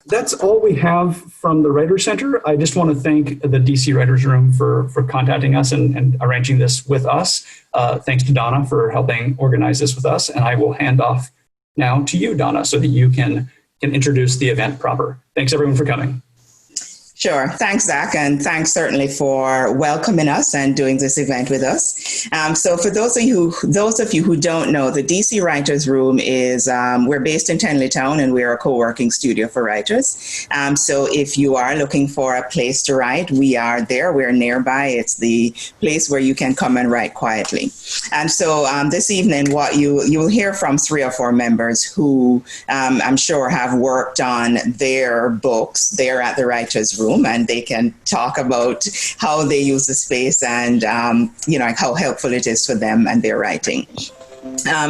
That's all we have from the Writers Center. I just want to thank the DC Writers Room for contacting us and arranging this with us. Thanks to Donna for helping organize this with us. And I will hand off now to you, Donna, so that you can introduce the event proper. Thanks everyone for coming. Sure. Thanks, Zach, and thanks certainly for welcoming us and doing this event with us. So for those of you who don't know, the DC Writers Room is, we're based in Tenleytown and we're a co-working studio for writers. So if you are looking for a place to write, we are there. We're nearby. It's the place where you can come and write quietly. And so this evening, what you'll hear from 3 or 4 members who I'm sure have worked on their books there at the Writers Room. And they can talk about how they use the space and, how helpful it is for them and their writing.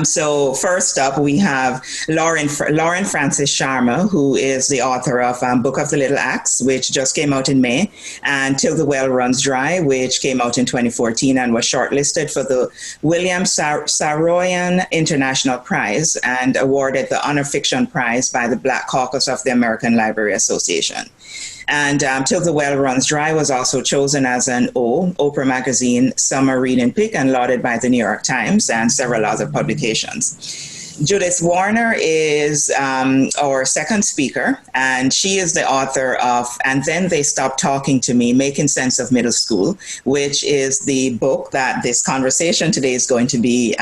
So first up, we have Lauren Francis-Sharma, who is the author of Book of the Little Axe, which just came out in May, and Till the Well Runs Dry, which came out in 2014 and was shortlisted for the William Saroyan International Prize and awarded the Honor Fiction Prize by the Black Caucus of the American Library Association. And Till the Well Runs Dry was also chosen as an Oprah Magazine Summer Reading Pick and lauded by the New York Times and several other publications. Judith Warner is our second speaker, and she is the author of And Then They Stopped Talking to Me, Making Sense of Middle School, which is the book that this conversation today is going to be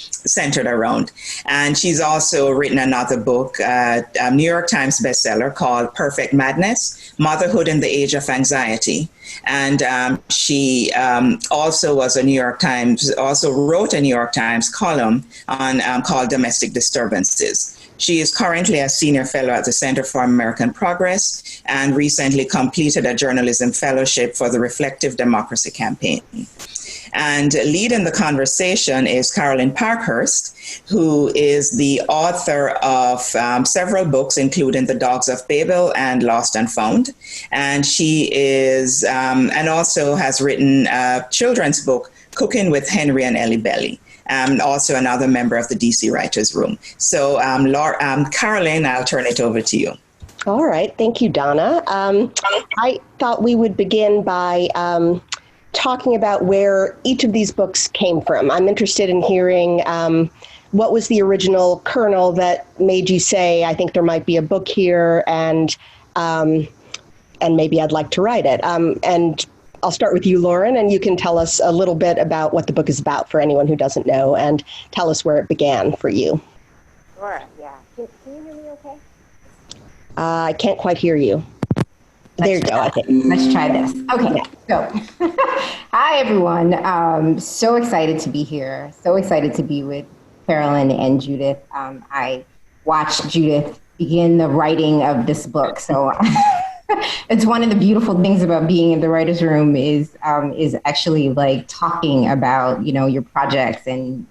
centered around. And she's also written another book, a New York Times bestseller called Perfect Madness, Motherhood in the Age of Anxiety. And she also wrote a New York Times column on called Domestic Disturbances. She is currently a senior fellow at the Center for American Progress and recently completed a journalism fellowship for the Reflective Democracy Campaign. And leading the conversation is Carolyn Parkhurst, who is the author of several books, including The Dogs of Babel and Lost and Found. And she is, and also has written a children's book, Cooking with Henry and Ellie Belly. Also another member of the DC Writers Room. So Carolyn, I'll turn it over to you. All right. Thank you, Donna. I thought we would begin by talking about where each of these books came from. I'm interested in hearing what was the original kernel that made you say, I think there might be a book here, and maybe I'd like to write it. And I'll start with you, Lauren, and you can tell us a little bit about what the book is about for anyone who doesn't know, and tell us where it began for you. Sure, yeah. Can you hear me okay? I can't quite hear you. There you go, I think. Let's try this. Okay, so hi, everyone. So excited to be here. So excited to be with Carolyn and Judith. I watched Judith begin the writing of this book. So it's one of the beautiful things about being in the writer's room is actually like talking about, your projects and,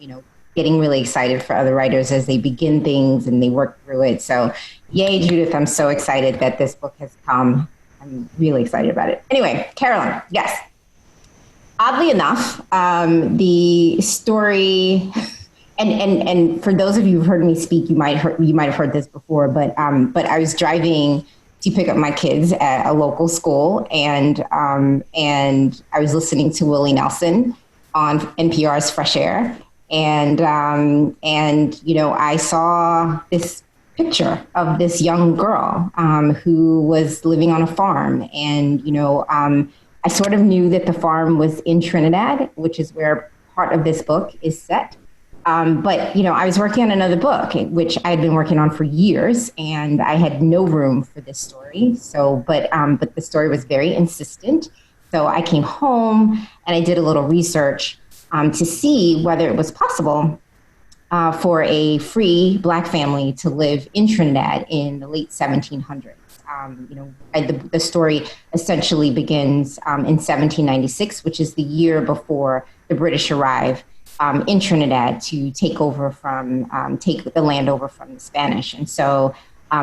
getting really excited for other writers as they begin things and they work through it. So yay, Judith, I'm so excited that this book has come. I'm really excited about it. Anyway, Carolyn, yes. Oddly enough, the story, and for those of you who've heard me speak, you might have heard this before, but I was driving to pick up my kids at a local school, and I was listening to Willie Nelson on NPR's Fresh Air, and I saw this picture of this young girl who was living on a farm. And, I sort of knew that the farm was in Trinidad, which is where part of this book is set. But, I was working on another book, which I had been working on for years, and I had no room for this story. So, but the story was very insistent. So I came home and I did a little research to see whether it was possible for a free Black family to live in Trinidad in the late 1700s. The story essentially begins in 1796, which is the year before the British arrive in Trinidad to take the land over from the Spanish. And so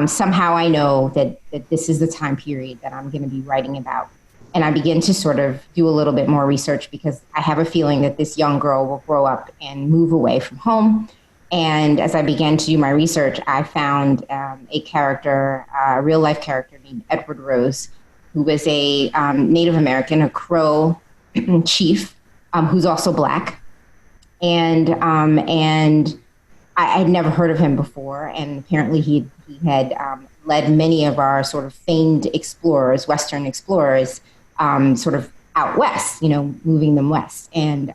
somehow I know that this is the time period that I'm going to be writing about. And I begin to sort of do a little bit more research because I have a feeling that this young girl will grow up and move away from home. And as I began to do my research, I found a character, a real life character named Edward Rose, who was a Native American, a Crow chief, who's also Black. And I had never heard of him before. And apparently he had led many of our sort of famed explorers, Western explorers, sort of out west, moving them west. And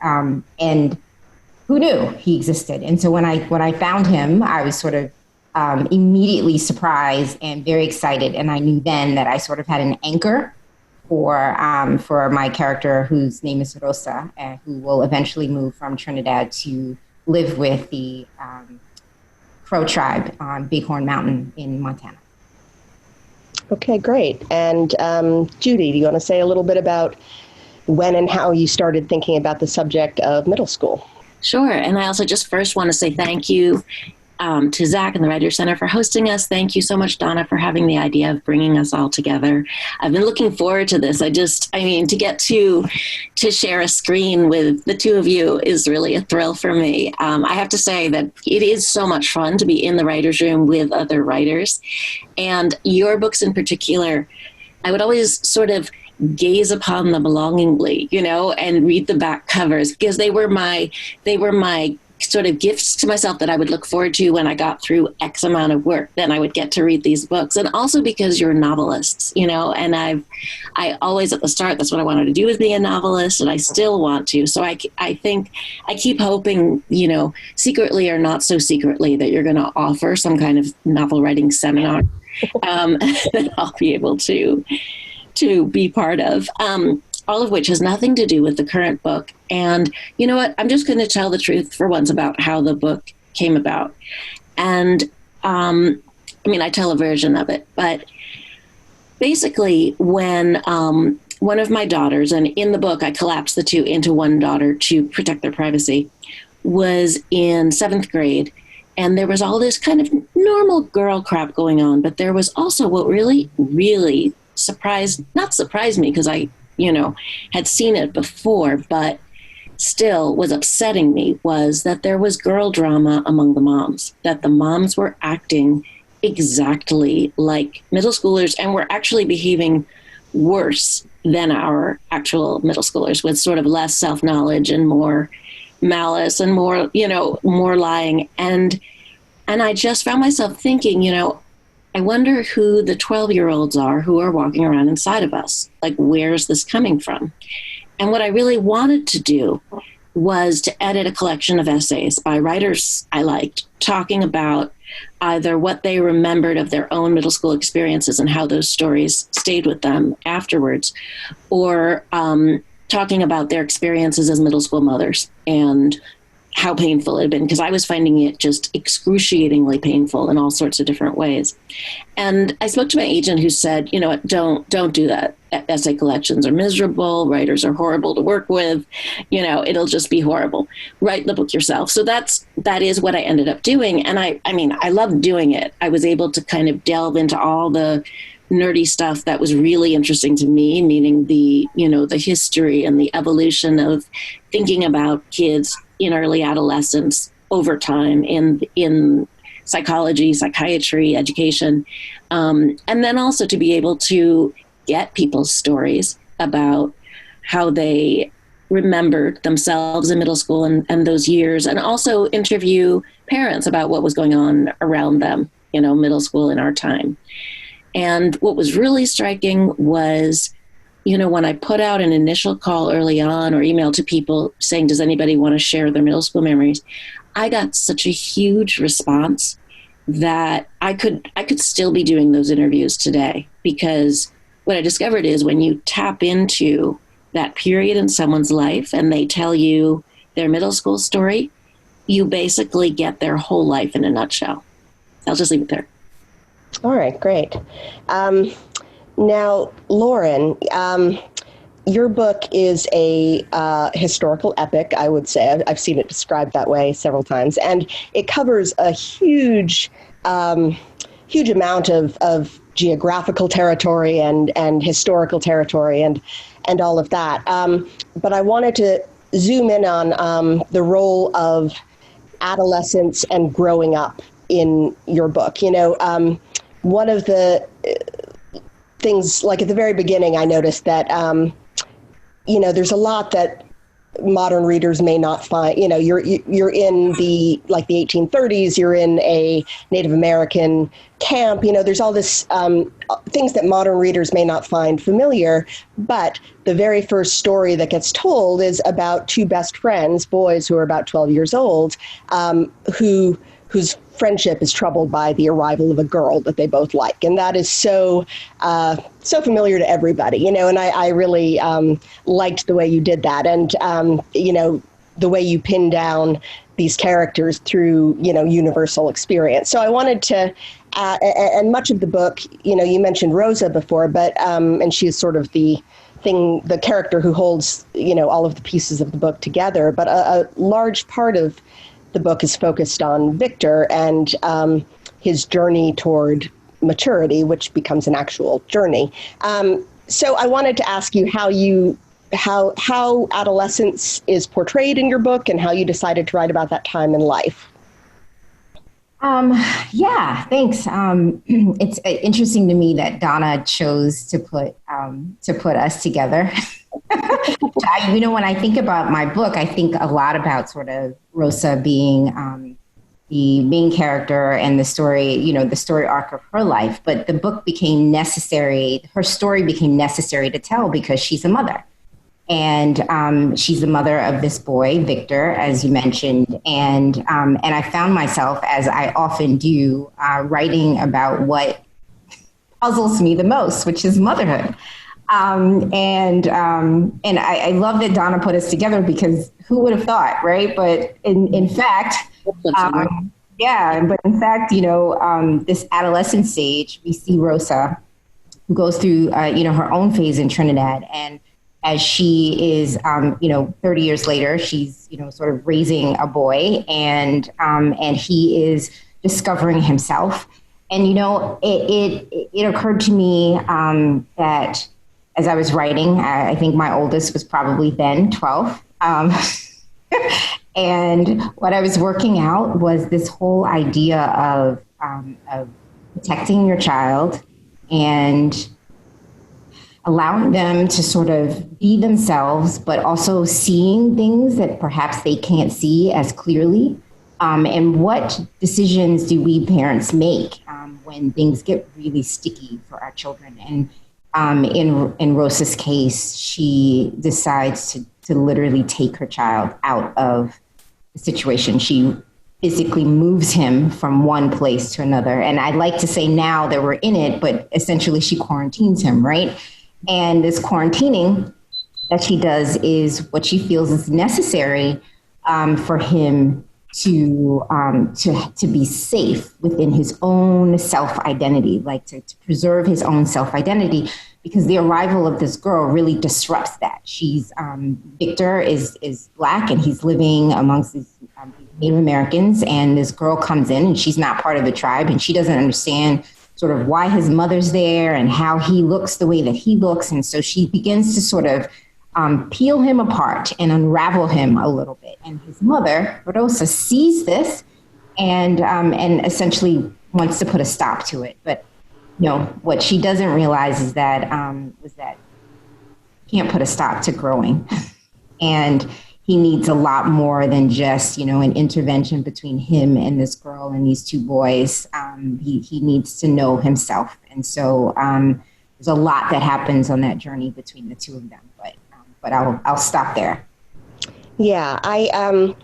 who knew he existed? And so when I found him, I was sort of immediately surprised and very excited. And I knew then that I sort of had an anchor for my character, whose name is Rosa, who will eventually move from Trinidad to live with the Crow tribe on Bighorn Mountain in Montana. Okay, great. And Judy, do you want to say a little bit about when and how you started thinking about the subject of middle school? Sure. And I also just first want to say thank you to Zach and the Writers Center for hosting us. Thank you so much, Donna, for having the idea of bringing us all together. I've been looking forward to this. To get to share a screen with the two of you is really a thrill for me. I have to say that it is so much fun to be in the writer's room with other writers. And your books in particular, I would always sort of gaze upon them longingly, and read the back covers, because they were my sort of gifts to myself that I would look forward to when I got through X amount of work. Then I would get to read these books. And also because you're novelists, and I always at the start, that's what I wanted to do, was be a novelist, and I still want to. So I think I keep hoping, secretly or not so secretly, that you're going to offer some kind of novel writing seminar that I'll be able to be part of, all of which has nothing to do with the current book. And you know what? I'm just going to tell the truth for once about how the book came about. And I tell a version of it, but basically when one of my daughters, and in the book I collapsed the two into one daughter to protect their privacy, was in 7th grade. And there was all this kind of normal girl crap going on, but there was also what really, really not surprised me, because I, had seen it before, but still was upsetting me, was that there was girl drama among the moms, that the moms were acting exactly like middle schoolers and were actually behaving worse than our actual middle schoolers, with sort of less self-knowledge and more malice and more, more lying. And I just found myself thinking, I wonder who the 12-year-olds are who are walking around inside of us. Like, where's this coming from? And what I really wanted to do was to edit a collection of essays by writers I liked, talking about either what they remembered of their own middle school experiences and how those stories stayed with them afterwards, or talking about their experiences as middle school mothers and how painful it had been, because I was finding it just excruciatingly painful in all sorts of different ways. And I spoke to my agent, who said, what, don't do that. Essay collections are miserable. Writers are horrible to work with. It'll just be horrible. Write the book yourself. So that is what I ended up doing. And I loved doing it. I was able to kind of delve into all the nerdy stuff that was really interesting to me, meaning the history and the evolution of thinking about kids in early adolescence over time in psychology, psychiatry, education. And then also to be able to get people's stories about how they remembered themselves in middle school and those years, and also interview parents about what was going on around them, middle school in our time. And what was really striking was, when I put out an initial call early on, or email to people saying, does anybody want to share their middle school memories? I got such a huge response that I could still be doing those interviews today, because what I discovered is when you tap into that period in someone's life and they tell you their middle school story, you basically get their whole life in a nutshell. I'll just leave it there. All right, great. Now, Lauren, your book is a historical epic, I would say. I've seen it described that way several times, and it covers a huge amount of geographical territory and historical territory and all of that. But I wanted to zoom in on the role of adolescence and growing up in your book. One of the things, like at the very beginning, I noticed that, there's a lot that modern readers may not find. You're in the 1830s, you're in a Native American camp. There's all this things that modern readers may not find familiar. But the very first story that gets told is about two best friends, boys who are about 12 years old, whose friendship is troubled by the arrival of a girl that they both like. And that is so familiar to everybody, and I really liked the way you did that. And, the way you pin down these characters through, universal experience. So I wanted to, and much of the book, you mentioned Rosa before, but, and she's sort of the character who holds, all of the pieces of the book together. But a large part of the book is focused on Victor and his journey toward maturity, which becomes an actual journey. So I wanted to ask you how adolescence is portrayed in your book and how you decided to write about that time in life. Yeah, thanks. It's interesting to me that Donna chose to put us together. When I think about my book, I think a lot about sort of Rosa being the main character and the story, the story arc of her life. But the book became necessary. Her story became necessary to tell because she's a mother. And she's the mother of this boy, Victor, as you mentioned. And I found myself, as I often do, writing about what puzzles me the most, which is motherhood. And I love that Donna put us together because who would have thought, right? But in fact, this adolescent stage, we see Rosa, who goes through, her own phase in Trinidad. And as she is, 30 years later, she's, sort of raising a boy and he is discovering himself. And, it occurred to me that as I was writing, I think my oldest was probably then 12. And what I was working out was this whole idea of protecting your child and allowing them to sort of be themselves, but also seeing things that perhaps they can't see as clearly. And what decisions do we parents make when things get really sticky for our children? And in Rosa's case, she decides to literally take her child out of the situation. She physically moves him from one place to another. And I'd like to say now that we're in it, but essentially she quarantines him, right? And this quarantining that she does is what she feels is necessary for him to be safe within his own self-identity, like to preserve his own self-identity, because the arrival of this girl really disrupts that. She's Victor is Black and he's living amongst these Native Americans, and this girl comes in and she's not part of the tribe and she doesn't understand sort of why his mother's there and how he looks the way that he looks. And so she begins to sort of peel him apart and unravel him a little bit. And his mother, Rosa, sees this and essentially wants to put a stop to it. But, what she doesn't realize is that he can't put a stop to growing. And he needs a lot more than just, an intervention between him and this girl and these two boys. He needs to know himself. And so there's a lot that happens on that journey between the two of them. But I'll stop there. Yeah, I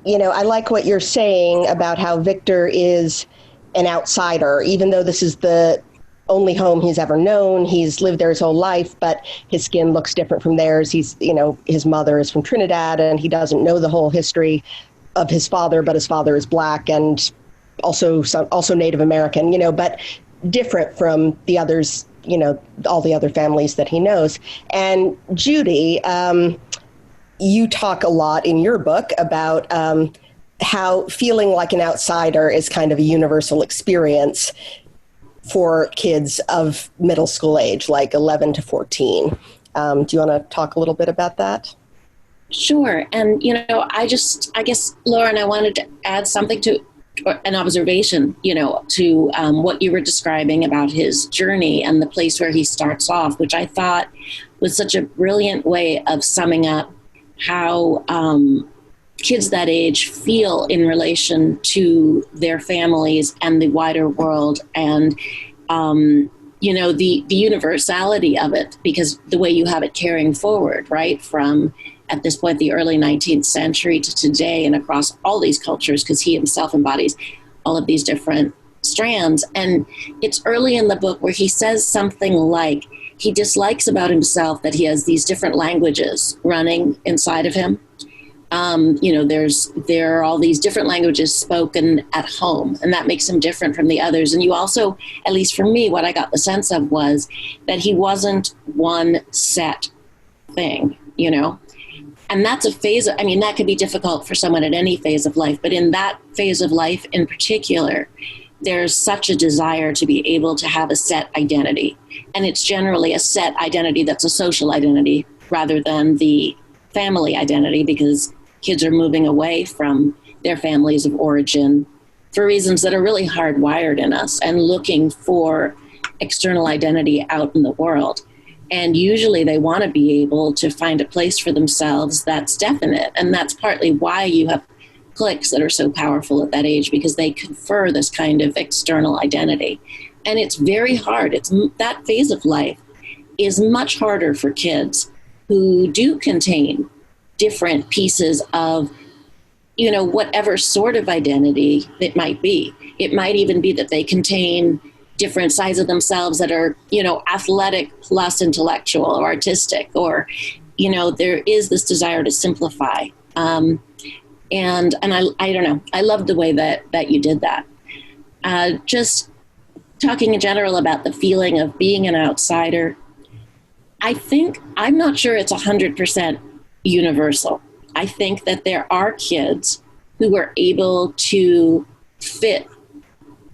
like what you're saying about how Victor is an outsider, even though this is the only home he's ever known. He's lived there his whole life, but his skin looks different from theirs. He's, his mother is from Trinidad and he doesn't know the whole history of his father, but his father is Black and also Native American, but different from the others, all the other families that he knows. And Judy, you talk a lot in your book about how feeling like an outsider is kind of a universal experience for kids of middle school age, like 11 to 14. Do you want to talk a little bit about that? Sure. And, I guess, Lauren, I wanted to add something to an observation, to what you were describing about his journey and the place where he starts off, which I thought was such a brilliant way of summing up how kids that age feel in relation to their families and the wider world, and the universality of it, because the way you have it carrying forward, right, from at this point the early 19th century to today, and across all these cultures, because he himself embodies all of these different strands. And it's early in the book where he says something like he dislikes about himself that he has these different languages running inside of him. There are all these different languages spoken at home, and that makes him different from the others. And you also, at least for me, what I got the sense of was that he wasn't one set thing, and that's a phase of, that could be difficult for someone at any phase of life, but in that phase of life in particular, there's such a desire to be able to have a set identity. And it's generally a set identity that's a social identity rather than the family identity, because kids are moving away from their families of origin for reasons that are really hardwired in us, and looking for external identity out in the world. And usually they want to be able to find a place for themselves that's definite. And that's partly why you have cliques that are so powerful at that age, because they confer this kind of external identity. And it's very hard. That phase of life is much harder for kids who do contain different pieces of, whatever sort of identity it might be. It might even be that they contain different sides of themselves that are, athletic plus intellectual or artistic, or, there is this desire to simplify. And I don't know, I love the way that you did that. Just talking in general about the feeling of being an outsider, I'm not sure it's 100% universal. I think that there are kids who are able to fit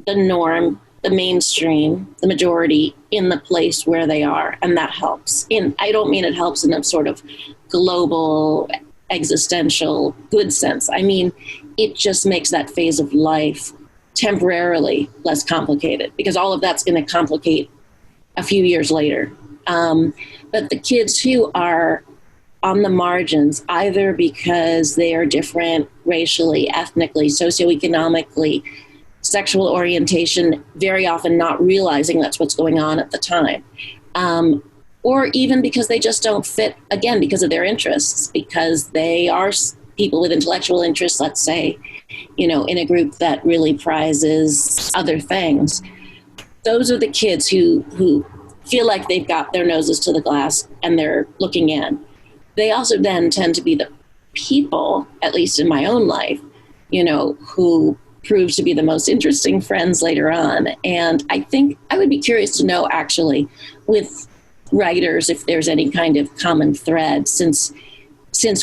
the norm, the mainstream, the majority in the place where they are, and that helps. I don't mean it helps in a sort of global, existential, good sense. I mean, it just makes that phase of life temporarily less complicated, because all of that's going to complicate a few years later. But the kids who are on the margins, either because they are different racially, ethnically, socioeconomically, sexual orientation, very often not realizing that's what's going on at the time, or even because they just don't fit, again, because of their interests, because they are people with intellectual interests, let's say, in a group that really prizes other things. Those are the kids who feel like they've got their noses to the glass and they're looking in. They also then tend to be the people, at least in my own life, who prove to be the most interesting friends later on. And I think I would be curious to know, actually, with writers, if there's any kind of common thread, since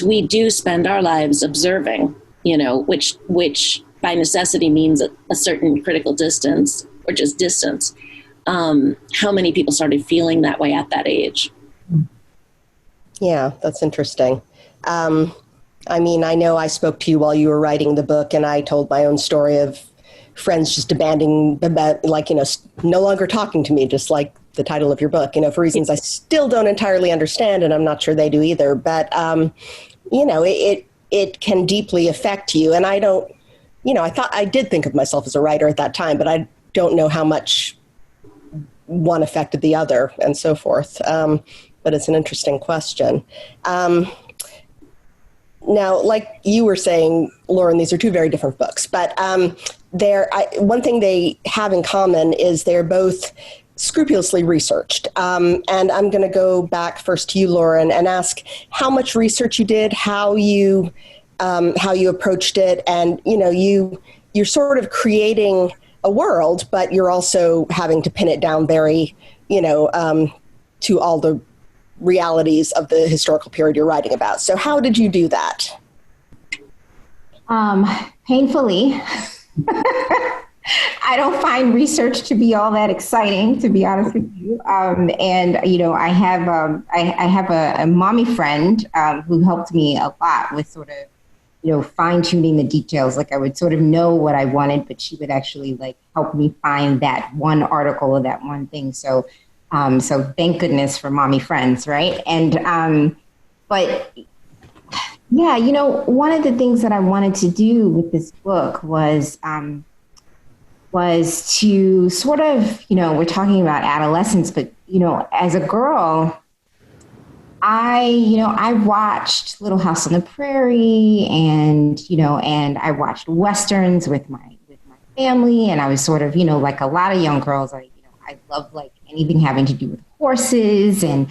we do spend our lives observing, which by necessity means a certain critical distance, or just distance, how many people started feeling that way at that age. Yeah, that's interesting. I know I spoke to you while you were writing the book, and I told my own story of friends just abandoning, no longer talking to me, just like the title of your book, for reasons I still don't entirely understand, and I'm not sure they do either. But, it can deeply affect you. And I don't, I did think of myself as a writer at that time, but I don't know how much one affected the other and so forth. But it's an interesting question. Now, like you were saying, Lauren, these are two very different books, but one thing they have in common is they're both scrupulously researched. And I'm going to go back first to you, Lauren, and ask how much research you did, how you approached it, and you're sort of creating a world, but you're also having to pin it down very, to all the realities of the historical period you're writing about. So how did you do that? Painfully. I don't find research to be all that exciting, to be honest with you. And you know, I have a mommy friend who helped me a lot with sort of, you know, fine tuning the details. Like I would sort of know what I wanted, but she would actually like help me find that one article or that one thing. So, so thank goodness for mommy friends, right? And but yeah, you know, one of the things that I wanted to do with this book was to sort of, you know, we're talking about adolescence, but, you know, as a girl, I watched Little House on the Prairie and, you know, and I watched Westerns with my family. And I was sort of, you know, like a lot of young girls, I love like anything having to do with horses and,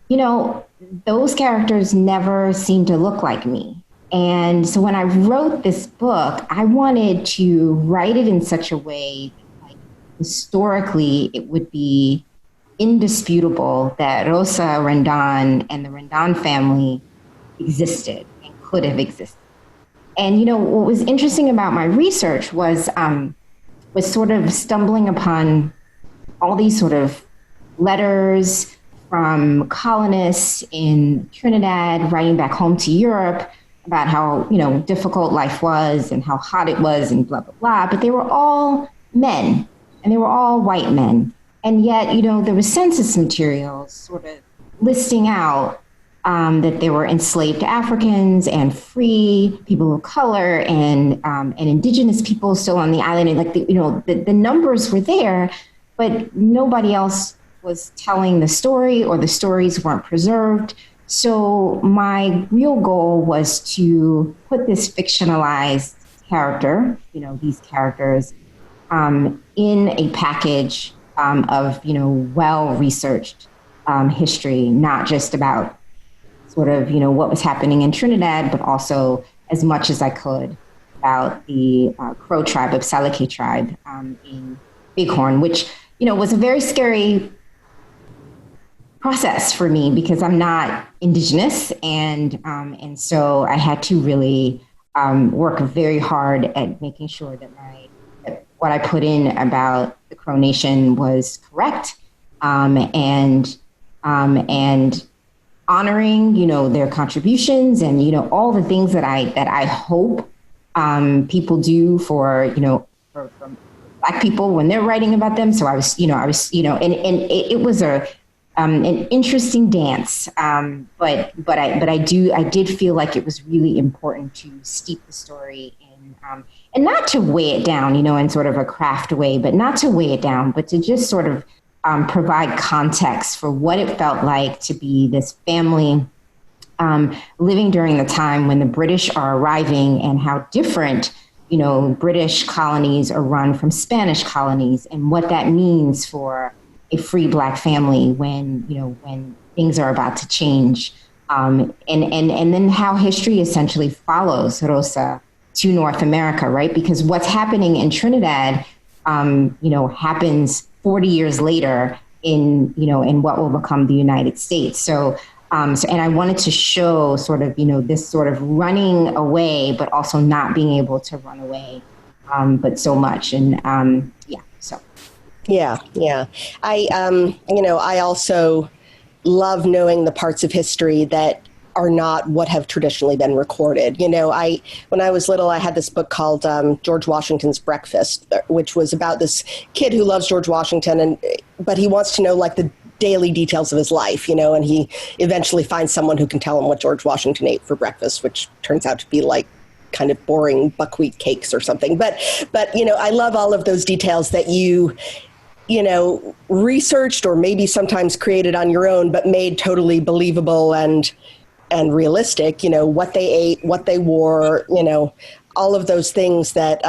you know, those characters never seemed to look like me. And so when I wrote this book, I wanted to write it in such a way that, like, historically, it would be indisputable that Rosa Rendon and the Rendon family existed and could have existed. And, you know, what was interesting about my research was sort of stumbling upon all these sort of letters from colonists in Trinidad writing back home to Europe about how, you know, difficult life was and how hot it was and blah, blah, blah. But they were all men and they were all white men. And yet, you know, there was census materials sort of listing out that there were enslaved Africans and free people of color and indigenous people still on the island. And like, the numbers were there, but nobody else was telling the story or the stories weren't preserved. So my real goal was to put this fictionalized character, you know, these characters in a package of, you know, well-researched history, not just about sort of, you know, what was happening in Trinidad, but also as much as I could about the Crow tribe of Salake tribe in Bighorn, which, you know, was a very scary process for me because I'm not indigenous, and so I had to really work very hard at making sure that what I put in about the Crow Nation was correct, and honoring, you know, their contributions and, you know, all the things that I hope people do for, you know, for Black people when they're writing about them. So I was, and it was an interesting dance, but I did feel like it was really important to steep the story in, and not to weigh it down, you know, in sort of a craft way, but not to weigh it down, but to just sort of provide context for what it felt like to be this family living during the time when the British are arriving and how different, you know, British colonies are run from Spanish colonies and what that means for a free Black family when, you know, when things are about to change. And then how history essentially follows Rosa to North America, right? Because what's happening in Trinidad, you know, happens 40 years later in, you know, in what will become the United States. So and I wanted to show sort of, you know, this sort of running away, but also not being able to run away, but so much. And so. Yeah. I also love knowing the parts of history that are not what have traditionally been recorded. You know, when I was little, I had this book called George Washington's Breakfast, which was about this kid who loves George Washington, but he wants to know like the daily details of his life, you know, and he eventually finds someone who can tell him what George Washington ate for breakfast, which turns out to be like kind of boring buckwheat cakes or something. But you know, I love all of those details that you know, researched or maybe sometimes created on your own, but made totally believable and realistic, you know, what they ate, what they wore, you know, all of those things that,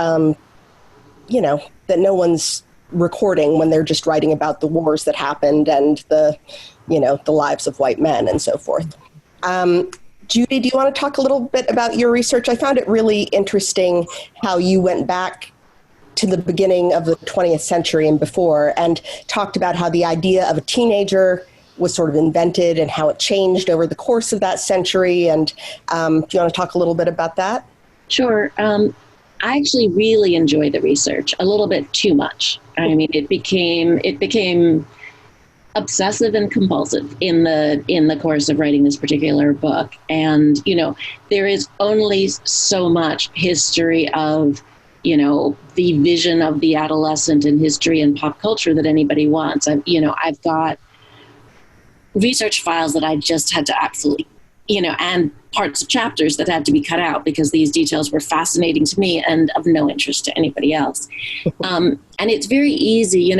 you know, that no one's recording when they're just writing about the wars that happened and the, you know, the lives of white men and so forth. Judy, do you want to talk a little bit about your research? I found it really interesting how you went back to the beginning of the 20th century and before and talked about how the idea of a teenager was sort of invented and how it changed over the course of that century. And do you want to talk a little bit about that? Sure. I actually really enjoyed the research a little bit too much. I mean, it became obsessive and compulsive in the course of writing this particular book. And, there is only so much history of, the vision of the adolescent in history and pop culture that anybody wants. I've got research files that I just had to absolutely, and parts of chapters that had to be cut out because these details were fascinating to me and of no interest to anybody else. And it's very easy,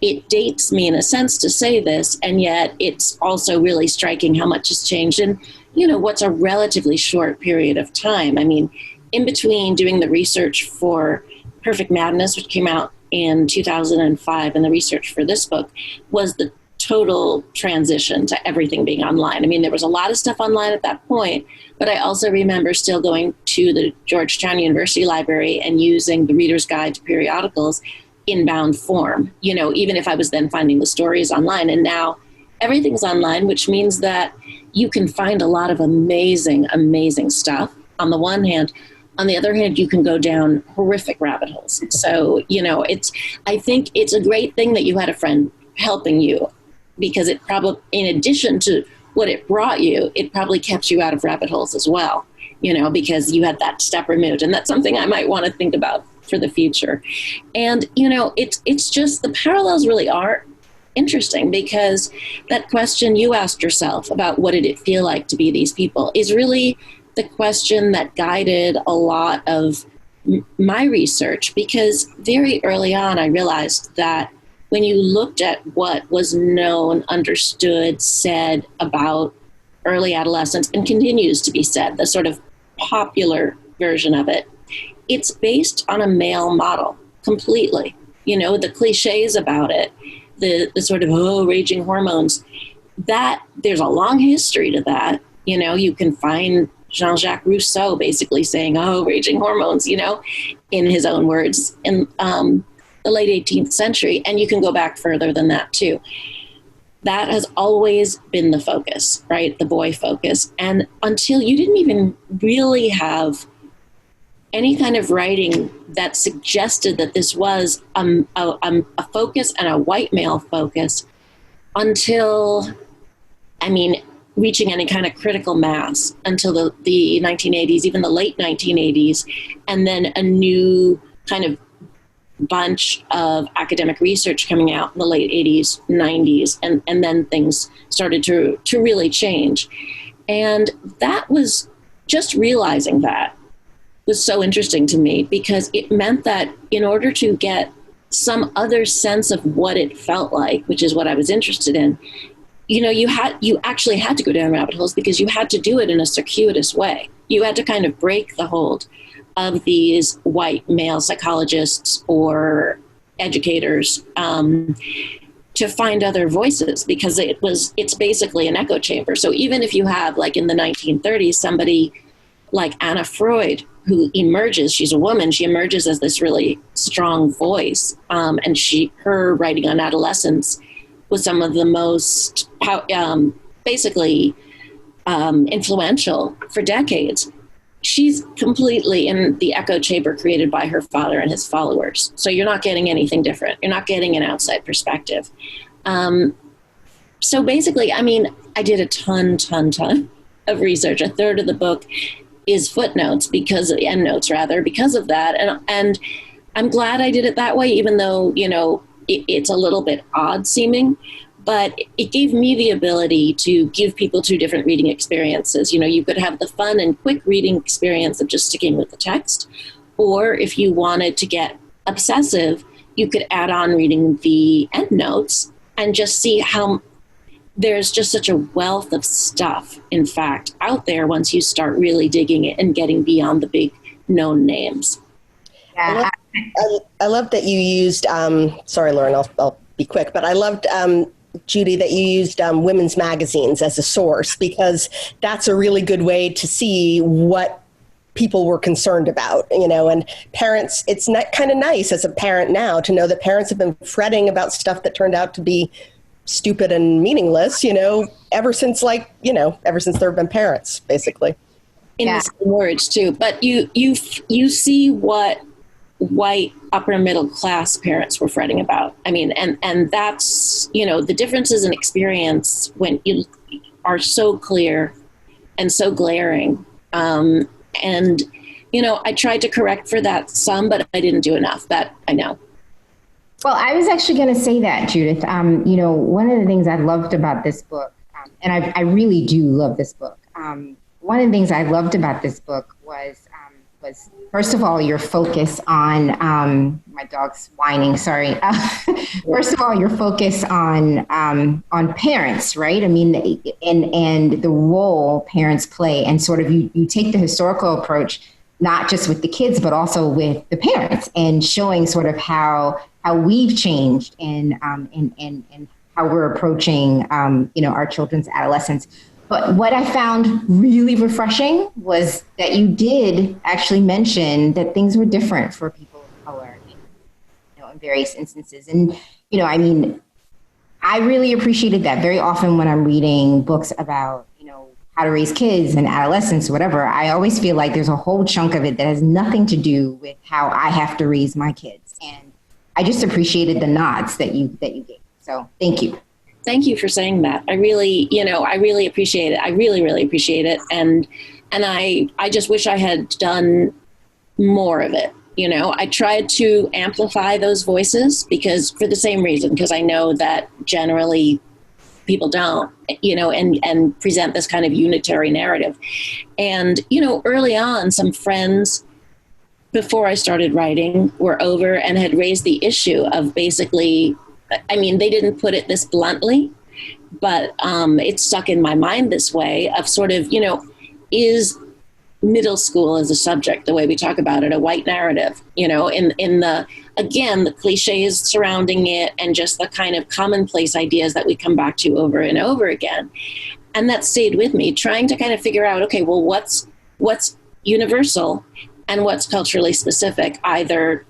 it dates me in a sense to say this, and yet it's also really striking how much has changed in, what's a relatively short period of time. I mean, in between doing the research for Perfect Madness, which came out in 2005, and the research for this book was the total transition to everything being online. I mean, there was a lot of stuff online at that point, but I also remember still going to the Georgetown University Library and using the Reader's Guide to Periodicals in bound form, even if I was then finding the stories online. And now everything's online, which means that you can find a lot of amazing, amazing stuff on the one hand. On the other hand, you can go down horrific rabbit holes. So, I think it's a great thing that you had a friend helping you, because it probably, in addition to what it brought you, it probably kept you out of rabbit holes as well, because you had that step removed. And that's something I might want to think about for the future. And, it's just, the parallels really are interesting, because that question you asked yourself about what did it feel like to be these people is really the question that guided a lot of my research, because very early on I realized that when you looked at what was known, understood, said about early adolescence, and continues to be said, the sort of popular version of it, it's based on a male model completely. The cliches about it, the sort of, raging hormones, that there's a long history to that. You can find Jean-Jacques Rousseau basically saying, raging hormones, in his own words, in the late 18th century. And you can go back further than that too. That has always been the focus, right? The boy focus. And until you didn't even really have any kind of writing that suggested that this was a focus and a white male focus until, reaching any kind of critical mass until the 1980s, even the late 1980s, and then a new kind of bunch of academic research coming out in the late 80s, 90s, and then things started to really change. And that was, just realizing that was so interesting to me, because it meant that in order to get some other sense of what it felt like, which is what I was interested in, you actually had to go down rabbit holes, because you had to do it in a circuitous way. You had to kind of break the hold of these white male psychologists or educators to find other voices, because it's basically an echo chamber. So even if you have, like in the 1930s, somebody like Anna Freud, who emerges, she's a woman, she emerges as this really strong voice, and her writing on adolescence was some of the most influential for decades. She's completely in the echo chamber created by her father and his followers. So you're not getting anything different. You're not getting an outside perspective. So basically, I did a ton of research. A third of the book is footnotes, endnotes rather, because of that. And I'm glad I did it that way, even though, it's a little bit odd seeming, but it gave me the ability to give people two different reading experiences. You could have the fun and quick reading experience of just sticking with the text, or if you wanted to get obsessive, you could add on reading the endnotes and just see how there's just such a wealth of stuff, in fact, out there once you start really digging it and getting beyond the big known names. Yeah. I love that you used, sorry, Lauren, I'll be quick, but I loved, Judy, that you used women's magazines as a source, because that's a really good way to see what people were concerned about, and parents, it's not kind of nice as a parent now to know that parents have been fretting about stuff that turned out to be stupid and meaningless, ever since there have been parents, basically. in the same words too. But you see what white upper middle class parents were fretting about. I mean, and that's, the differences in experience when you are so clear and so glaring. And, I tried to correct for that some, but I didn't do enough. That I know. Well, I was actually going to say that, Judith. One of the things I loved about this book, and I really do love this book. One of the things I loved about this book was first of all, your focus on, my dog's whining, sorry. First of all, your focus on parents, right? I mean, and the role parents play, and sort of you take the historical approach, not just with the kids, but also with the parents, and showing sort of how we've changed and how we're approaching, our children's adolescence. But what I found really refreshing was that you did actually mention that things were different for people of color, in various instances. And, I really appreciated that. Very often when I'm reading books about, how to raise kids and adolescents, whatever, I always feel like there's a whole chunk of it that has nothing to do with how I have to raise my kids. And I just appreciated the nods that you gave. So thank you. Thank you for saying that. I really appreciate it. I really, really appreciate it. And I just wish I had done more of it. I tried to amplify those voices because for the same reason, because I know that generally people don't, and present this kind of unitary narrative. And, early on, some friends before I started writing were over and had raised the issue of basically, I mean, they didn't put it this bluntly, but it stuck in my mind this way of sort of, is middle school as a subject, the way we talk about it, a white narrative, in the, again, the cliches surrounding it and just the kind of commonplace ideas that we come back to over and over again. And that stayed with me, trying to kind of figure out, okay, well, what's universal and what's culturally specific, either,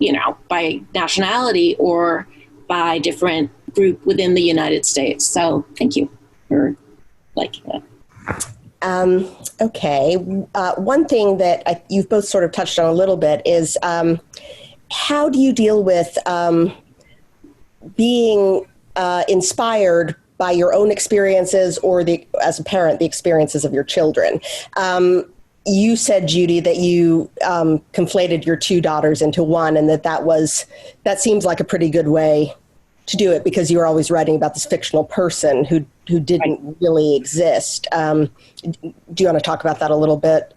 by nationality or by different group within the United States. So thank you for liking that. Okay. One thing that you've both sort of touched on a little bit is how do you deal with being inspired by your own experiences or as a parent, the experiences of your children? You said, Judy, that you conflated your two daughters into one, and that seems like a pretty good way to do it because you were always writing about this fictional person who didn't really exist. Do you want to talk about that a little bit?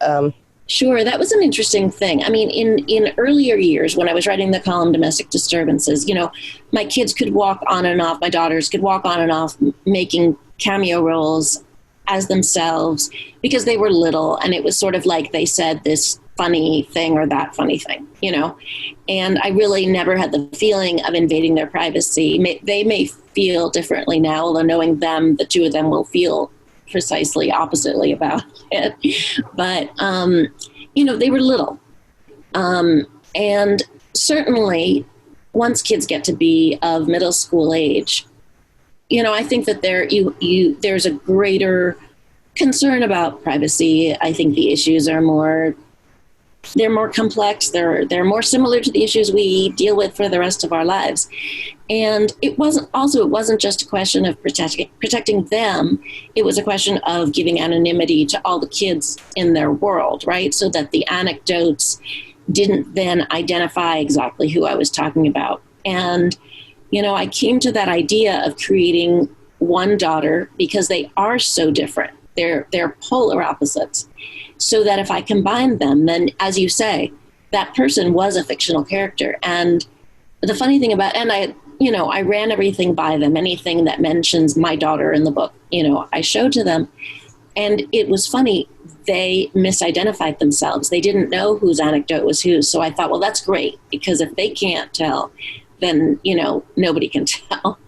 Sure. That was an interesting thing. I mean, in earlier years, when I was writing the column Domestic Disturbances, my kids could walk on and off, my daughters could walk on and off, making cameo roles as themselves because they were little. And it was sort of like they said this funny thing or that funny thing, and I really never had the feeling of invading their privacy. They may feel differently now, although knowing them, the two of them will feel precisely oppositely about it. But, they were little. And certainly once kids get to be of middle school age, I think that there's a greater concern about privacy. I think the issues are they're more complex. They're more similar to the issues we deal with for the rest of our lives. And it wasn't just a question of protecting them. It was a question of giving anonymity to all the kids in their world, right? So that the anecdotes didn't then identify exactly who I was talking about. And, I came to that idea of creating one daughter because they are so different. They're polar opposites. So that if I combined them, then, as you say, that person was a fictional character. And the funny thing I ran everything by them, anything that mentions my daughter in the book, I showed to them. And it was funny, they misidentified themselves. They didn't know whose anecdote was whose. So I thought, well, that's great, because if they can't tell, then, nobody can tell.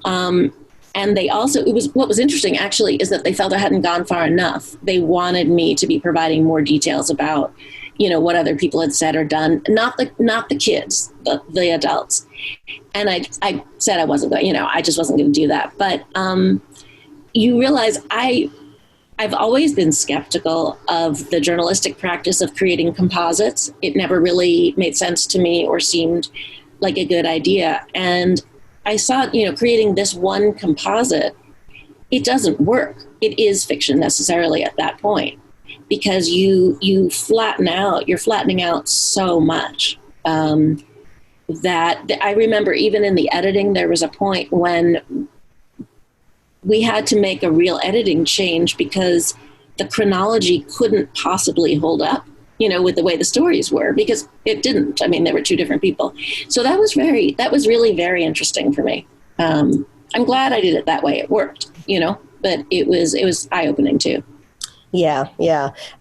And they also, what was interesting actually is that they felt I hadn't gone far enough. They wanted me to be providing more details about, what other people had said or done, not the kids, the adults. And I said I wasn't going, I just wasn't going to do that. But you realize I I've always been skeptical of the journalistic practice of creating composites. It never really made sense to me or seemed like a good idea. And I saw, creating this one composite, it doesn't work. It is fiction necessarily at that point, because you're flattening out so much. That I remember even in the editing, there was a point when we had to make a real editing change because the chronology couldn't possibly hold up, with the way the stories were, because it didn't. I mean, there were two different people. So that was really very interesting for me. I'm glad I did it that way. It worked, but it was eye-opening too. Yeah.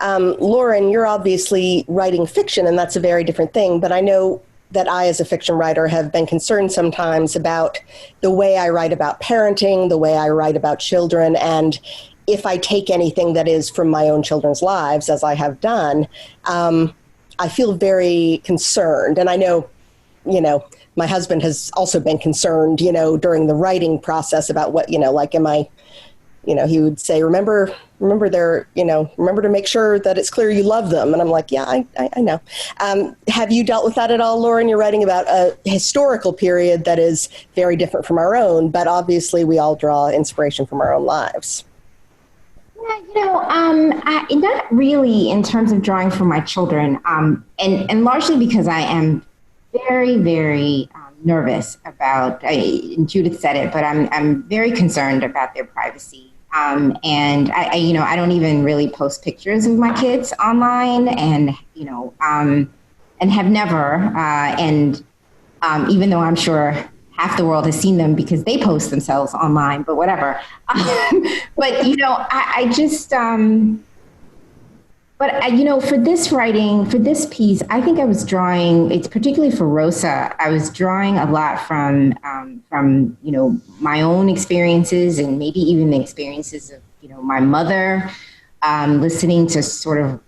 Lauren, you're obviously writing fiction, and that's a very different thing, but I know that I, as a fiction writer, have been concerned sometimes about the way I write about parenting, the way I write about children, and if I take anything that is from my own children's lives, as I have done, I feel very concerned. And I know, my husband has also been concerned, during the writing process about what, am I, he would say, remember to make sure that it's clear you love them. And I'm like, yeah, I know. Have you dealt with that at all, Lauren? You're writing about a historical period that is very different from our own, but obviously we all draw inspiration from our own lives. Yeah, not really in terms of drawing from my children, and largely because I am very, very nervous about, and Judith said it, but I'm very concerned about their privacy. And I don't even really post pictures of my kids online, and have never. Even though I'm sure half the world has seen them because they post themselves online, but whatever. But for this writing, for this piece, I think I was drawing. It's particularly for Rosa. I was drawing a lot from my own experiences, and maybe even the experiences of my mother. Listening to sort of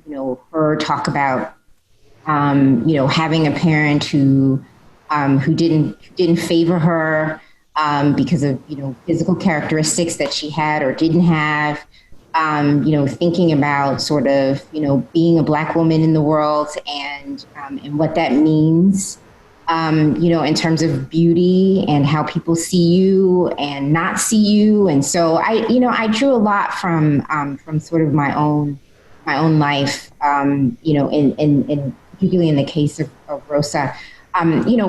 her talk about having a parent who didn't favor her because of physical characteristics that she had or didn't have. Thinking about sort of, being a Black woman in the world and what that means, in terms of beauty and how people see you and not see you. And so I drew a lot from sort of my own life, in particularly in the case of Rosa.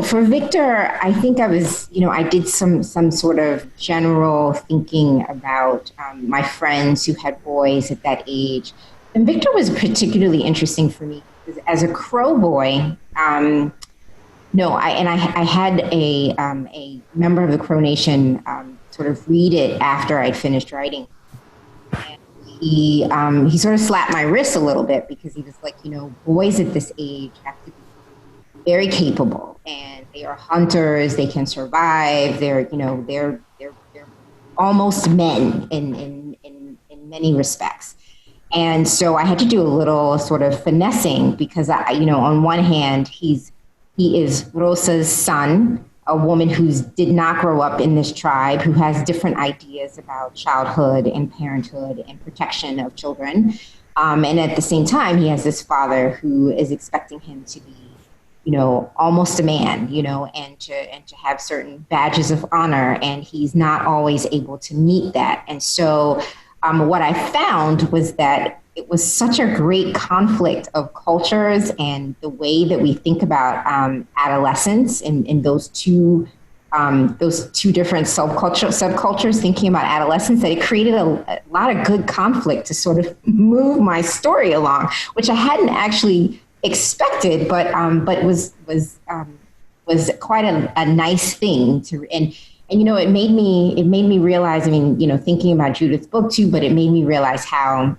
For Victor, I think I was, I did some sort of general thinking about my friends who had boys at that age. And Victor was particularly interesting for me because as a Crow boy, I had a member of the Crow Nation sort of read it after I'd finished writing. And he sort of slapped my wrist a little bit because he was like, boys at this age have to be very capable, and they are hunters. They can survive. They're almost men in many respects. And so I had to do a little sort of finessing because on one hand, he is Rosa's son, a woman who did not grow up in this tribe, who has different ideas about childhood and parenthood and protection of children. And at the same time, he has this father who is expecting him to be almost a man, and to have certain badges of honor, and he's not always able to meet that. And so what I found was that it was such a great conflict of cultures and the way that we think about adolescence in those two different subcultures thinking about adolescence, that it created a lot of good conflict to sort of move my story along, which I hadn't actually expected, but was quite a nice thing to, and it made me realize. I mean, thinking about Judith's book too, but it made me realize how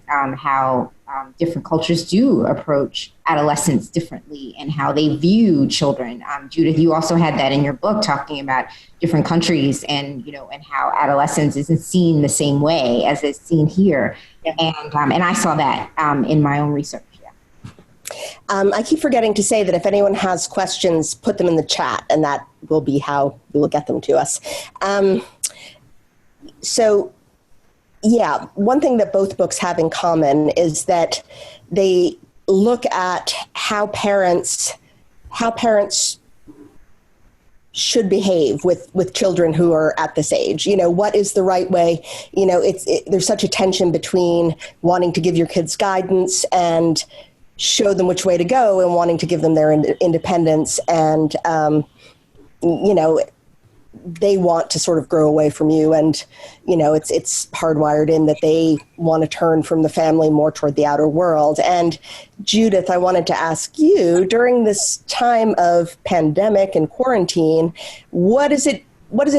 different cultures do approach adolescence differently and how they view children. Judith, you also had that in your book, talking about different countries and and how adolescence isn't seen the same way as it's seen here. Yeah. And I saw that in my own research. I keep forgetting to say that if anyone has questions, put them in the chat, and that will be how we will get them to us. So Yeah, one thing that both books have in common is that they look at how parents should behave with children who are at this age. What is the right way? There's such a tension between wanting to give your kids guidance and show them which way to go and wanting to give them their independence. And, they want to sort of grow away from you. And, it's hardwired in that they want to turn from the family more toward the outer world. And Judith, I wanted to ask you, during this time of pandemic and quarantine, what is it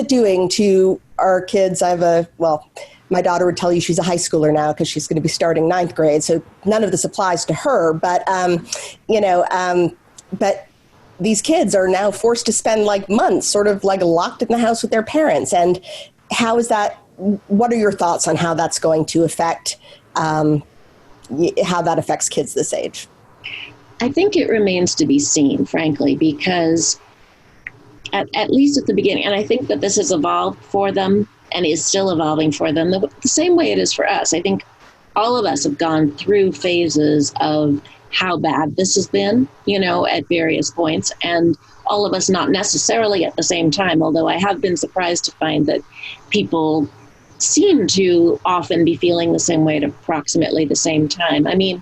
doing to our kids? My daughter would tell you she's a high schooler now because she's going to be starting 9th grade. So none of this applies to her, but these kids are now forced to spend like months sort of like locked in the house with their parents. And what are your thoughts on how that's going to affect, how that affects kids this age? I think it remains to be seen, frankly, because at least at the beginning, and I think that this has evolved for them and is still evolving for them the same way it is for us. I think all of us have gone through phases of how bad this has been, at various points, and all of us not necessarily at the same time, although I have been surprised to find that people seem to often be feeling the same way at approximately the same time. I mean,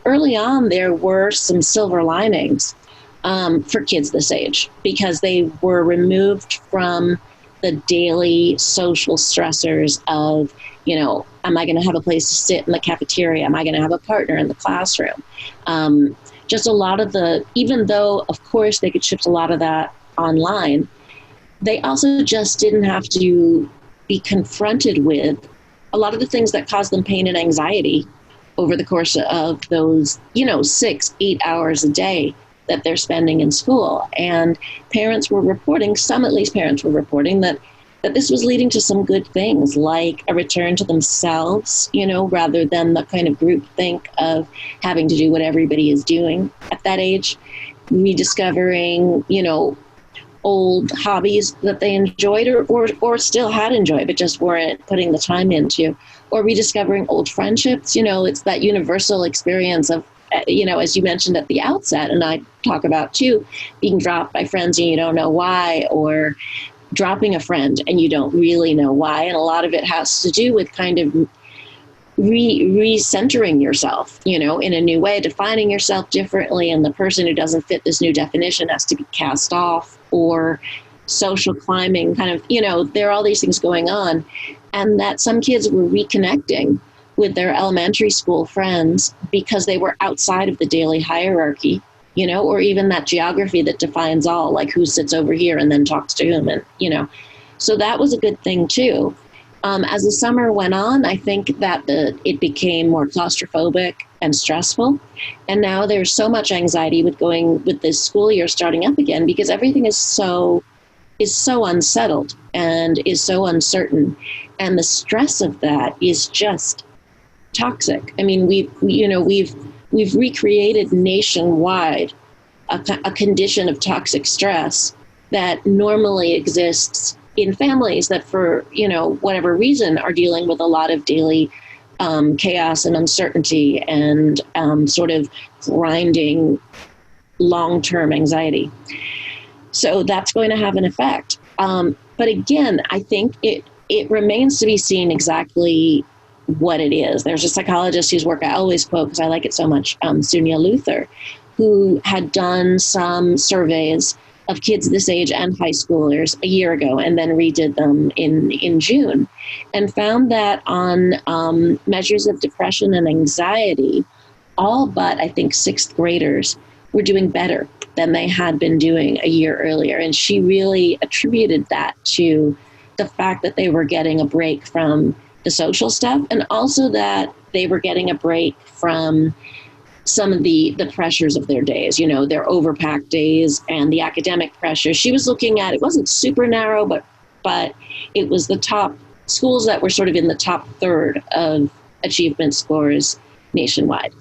early on there were some silver linings for kids this age because they were removed from the daily social stressors of, am I going to have a place to sit in the cafeteria? Am I going to have a partner in the classroom? Just a lot of even though, of course, they could shift a lot of that online, they also just didn't have to be confronted with a lot of the things that cause them pain and anxiety over the course of those, 6-8 hours a day that they're spending in school. And parents were reporting, at least parents were reporting that this was leading to some good things, like a return to themselves, rather than the kind of groupthink of having to do what everybody is doing at that age, rediscovering, old hobbies that they enjoyed or still had enjoyed, but just weren't putting the time into, or rediscovering old friendships. It's that universal experience of, as you mentioned at the outset, and I talk about too, being dropped by friends and you don't know why, or dropping a friend and you don't really know why. And a lot of it has to do with kind of recentering yourself, in a new way, defining yourself differently. And the person who doesn't fit this new definition has to be cast off, or social climbing kind of, there are all these things going on. And that some kids were reconnecting with their elementary school friends because they were outside of the daily hierarchy, or even that geography that defines all, like who sits over here and then talks to whom, and, so that was a good thing too. As the summer went on, I think that it became more claustrophobic and stressful. And now there's so much anxiety with this school year starting up again, because everything is so unsettled and is so uncertain. And the stress of that is just toxic. I mean, we've recreated nationwide a condition of toxic stress that normally exists in families that, for whatever reason, are dealing with a lot of daily chaos and uncertainty and sort of grinding long-term anxiety. So that's going to have an effect. But again, I think it remains to be seen exactly what it is. There's a psychologist whose work I always quote because I like it so much, Sunia Luther, who had done some surveys of kids this age and high schoolers a year ago and then redid them in June, and found that on measures of depression and anxiety, all but I think 6th graders were doing better than they had been doing a year earlier. And she really attributed that to the fact that they were getting a break from the social stuff, and also that they were getting a break from some of the pressures of their days, their overpacked days and the academic pressure. She was looking at, it wasn't super narrow, but it was the top schools that were sort of in the top third of achievement scores nationwide.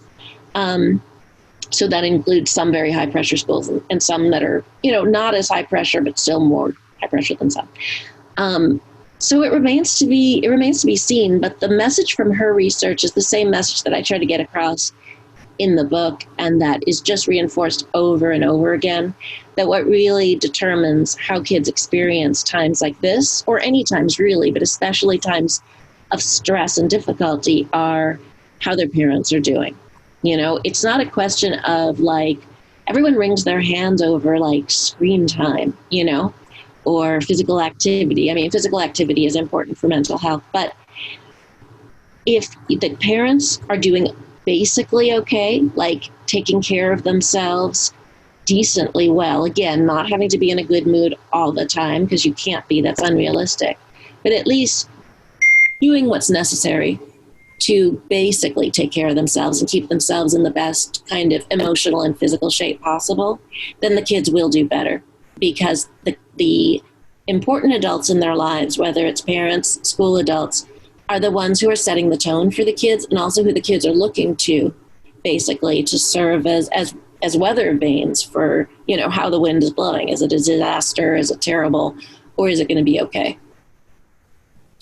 So that includes some very high pressure schools and some that are, not as high pressure, but still more high pressure than some. So it remains to be seen, but the message from her research is the same message that I try to get across in the book, and that is just reinforced over and over again, that what really determines how kids experience times like this, or any times really, but especially times of stress and difficulty, are how their parents are doing. You know, it's not a question of like, everyone wrings their hands over like screen time, you know, or physical activity. I mean, physical activity is important for mental health, but if the parents are doing basically okay, like taking care of themselves decently well, again, not having to be in a good mood all the time, because you can't be, that's unrealistic, but at least doing what's necessary to basically take care of themselves and keep themselves in the best kind of emotional and physical shape possible, then the kids will do better, because the important adults in their lives, whether it's parents, school adults, are the ones who are setting the tone for the kids, and also who the kids are looking to basically to serve as weather vanes for, you know, how the wind is blowing. Is it a disaster? Is it terrible? Or is it going to be okay?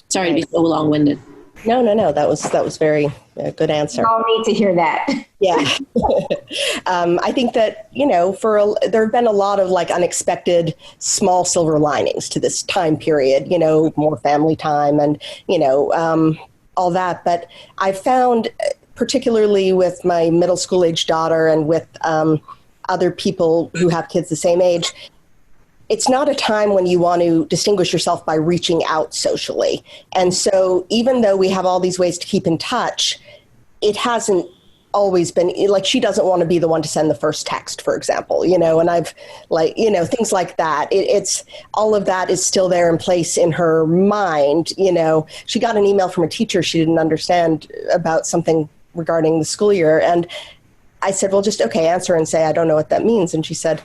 Sorry to be so long-winded. No. That was very good answer. We all need to hear that. Yeah. I think that, you know, there have been a lot of like unexpected small silver linings to this time period, you know, more family time and, you know, all that. But I found, particularly with my middle school age daughter and with other people who have kids the same age, it's not a time when you want to distinguish yourself by reaching out socially. And so even though we have all these ways to keep in touch, it hasn't always been like, she doesn't want to be the one to send the first text, for example, you know, and I've like, you know, things like that. It's all of that is still there in place in her mind. You know, she got an email from a teacher she didn't understand about something regarding the school year. And I said, well, just, okay, answer and say, I don't know what that means. And she said,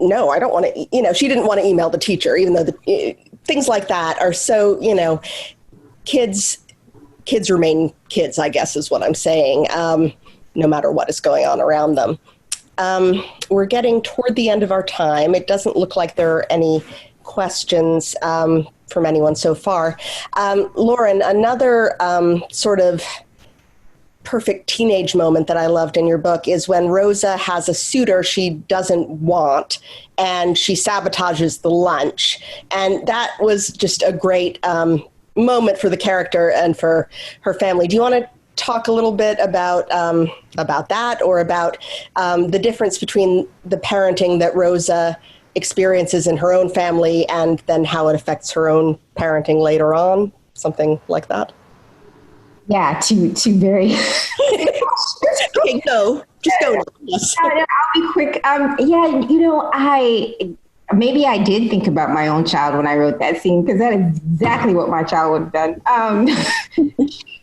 no, I don't want to, you know, she didn't want to email the teacher, even though things like that are so, you know, kids remain kids, I guess is what I'm saying, no matter what is going on around them. We're getting toward the end of our time. It doesn't look like there are any questions from anyone so far. Lauren, another sort of perfect teenage moment that I loved in your book is when Rosa has a suitor she doesn't want and she sabotages the lunch. And that was just a great moment for the character and for her family. Do you want to talk a little bit about that, or about the difference between the parenting that Rosa experiences in her own family and then how it affects her own parenting later on? Something like that. Yeah, two very. Okay, go. Just go. Yes. I'll be quick. Yeah, you know, maybe I did think about my own child when I wrote that scene, because that is exactly what my child would have done.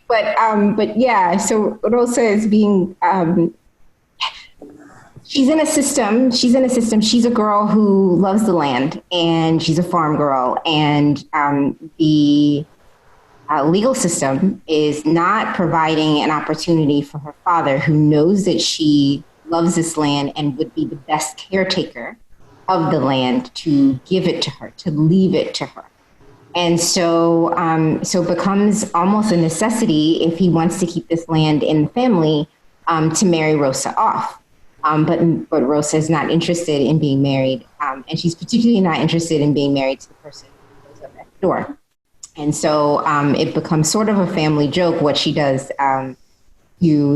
But yeah, so Rosa is being. She's in a system. She's a girl who loves the land, and she's a farm girl, and the legal system is not providing an opportunity for her father, who knows that she loves this land and would be the best caretaker of the land, to give it to her, to leave it to her. And so it becomes almost a necessity, if he wants to keep this land in the family, to marry Rosa off. But Rosa is not interested in being married. And she's particularly not interested in being married to the person who goes up next door. And so it becomes sort of a family joke what she does to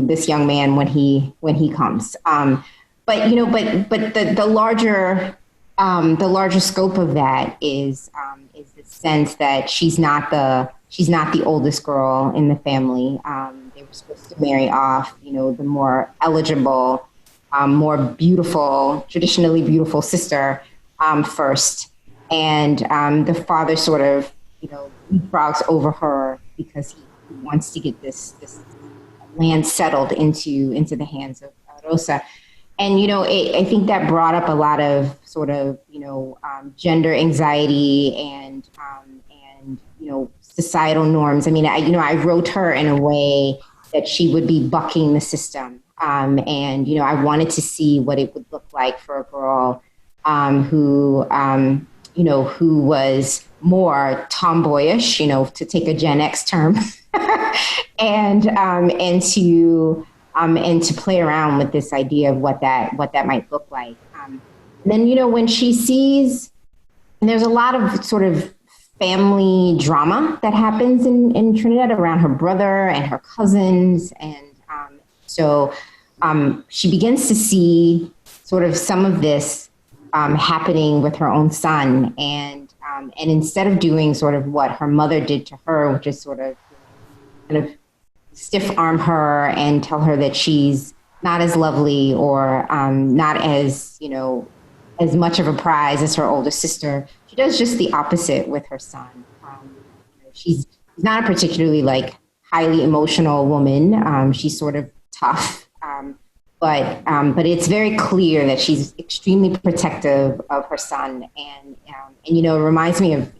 this young man when he comes. But you know, but the larger scope of that is the sense that she's not the oldest girl in the family. They were supposed to marry off, you know, the more eligible, more beautiful, traditionally beautiful sister first, and the father sort of, you know, leapfrogs over her because he wants to get this land settled into the hands of Rosa. And, you know, I think that brought up a lot of sort of, you know, gender anxiety and, you know, societal norms. I mean, I wrote her in a way that she would be bucking the system. And, you know, I wanted to see what it would look like for a girl who was more tomboyish, to take a Gen X term, and to play around with this idea of what that might look like. And then, when she sees, and there's a lot of sort of family drama that happens in Trinidad around her brother and her cousins. And so she begins to see sort of some of this happening with her own son. And instead of doing sort of what her mother did to her, which is sort of kind of stiff arm her and tell her that she's not as lovely or not as, as much of a prize as her older sister, she does just the opposite with her son. She's not a particularly highly emotional woman. She's sort of tough, but it's very clear that she's extremely protective of her son. And it reminds me of,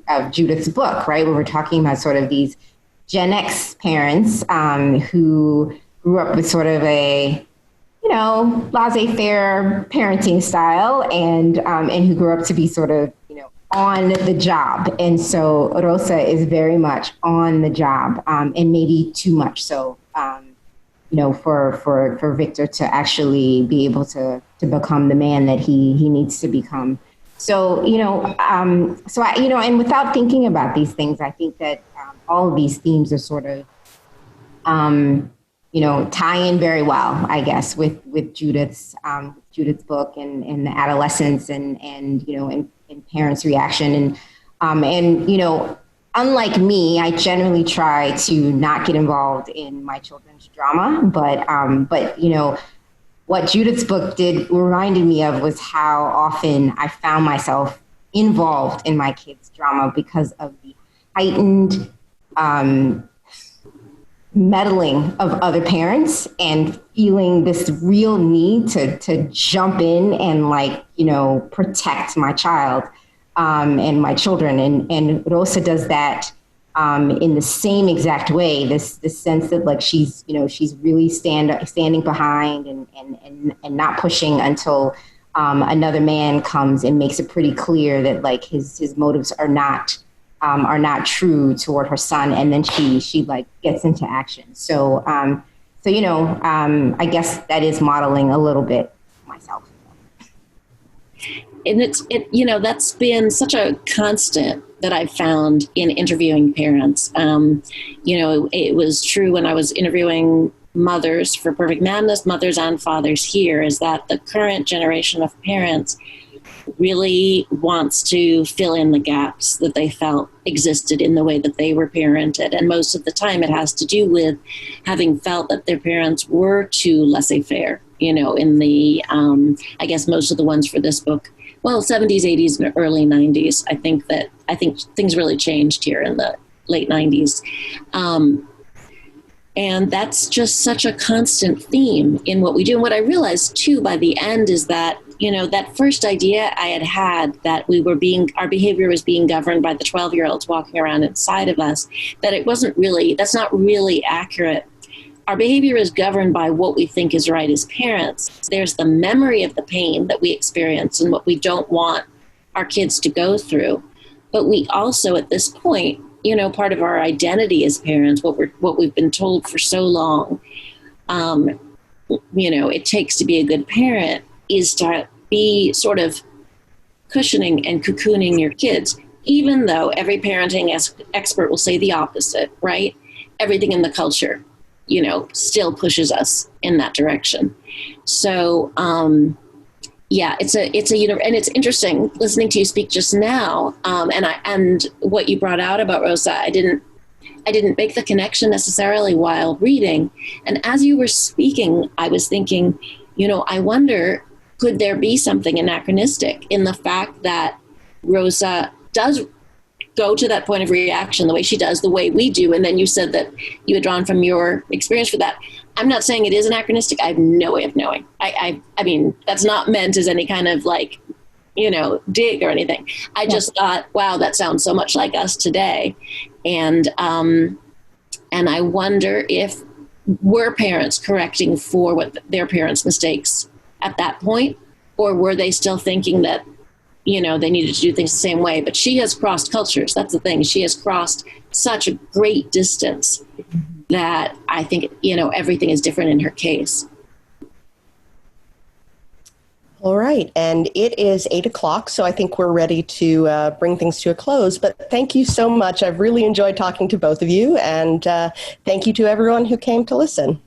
of Judith's book, right? Where we're talking about sort of these Gen X parents who grew up with sort of a, laissez-faire parenting style and who grew up to be sort of, on the job. And so Rosa is very much on the job, and maybe too much so, for Victor to actually be able to become the man that he needs to become. So, and without thinking about these things, I think that all of these themes are sort of, tie in very well, I guess, with Judith's book and the adolescence and parents' reaction. And unlike me, I generally try to not get involved in my children's drama. But what Judith's book reminded me of was how often I found myself involved in my kids' drama because of the heightened meddling of other parents and feeling this real need to jump in and protect my child and my children. And Rosa does that in the same exact way, this sense that she's really standing behind and not pushing until another man comes and makes it pretty clear that his motives are not true toward her son, and then she gets into action. So I guess that is modeling a little bit myself. And that's been such a constant that I've found in interviewing parents. It was true when I was interviewing mothers for Perfect Madness, mothers and fathers here, is that the current generation of parents really wants to fill in the gaps that they felt existed in the way that they were parented. And most of the time it has to do with having felt that their parents were too laissez-faire, in the, I guess most of the ones for this book, 70s, 80s, and early 90s. I think things really changed here in the late 90s. And that's just such a constant theme in what we do. And what I realized too by the end is that, that first idea I had that our behavior was being governed by the 12-year-olds walking around inside of us, that's not really accurate. Our behavior is governed by what we think is right as parents. There's the memory of the pain that we experience and what we don't want our kids to go through. But we also, at this point, part of our identity as parents, what we've been told for so long, it takes to be a good parent is to be sort of cushioning and cocooning your kids, even though every parenting expert will say the opposite, right? Everything in the culture, still pushes us in that direction. So, it's and it's interesting listening to you speak just now. And what you brought out about Rosa, I didn't make the connection necessarily while reading. And as you were speaking, I was thinking, I wonder, could there be something anachronistic in the fact that Rosa does go to that point of reaction the way she does, the way we do? And then you said that you had drawn from your experience for that. I'm not saying it is anachronistic. I have no way of knowing. I mean, that's not meant as any kind of dig or anything. I just thought, wow, that sounds so much like us today. And I wonder if were parents correcting for what their parents' mistakes at that point, or were they still thinking that they needed to do things the same way. But she has crossed cultures. That's the thing. She has crossed such a great distance that I think, everything is different in her case. All right. And it is 8:00, so I think we're ready to bring things to a close. But thank you so much. I've really enjoyed talking to both of you. And thank you to everyone who came to listen.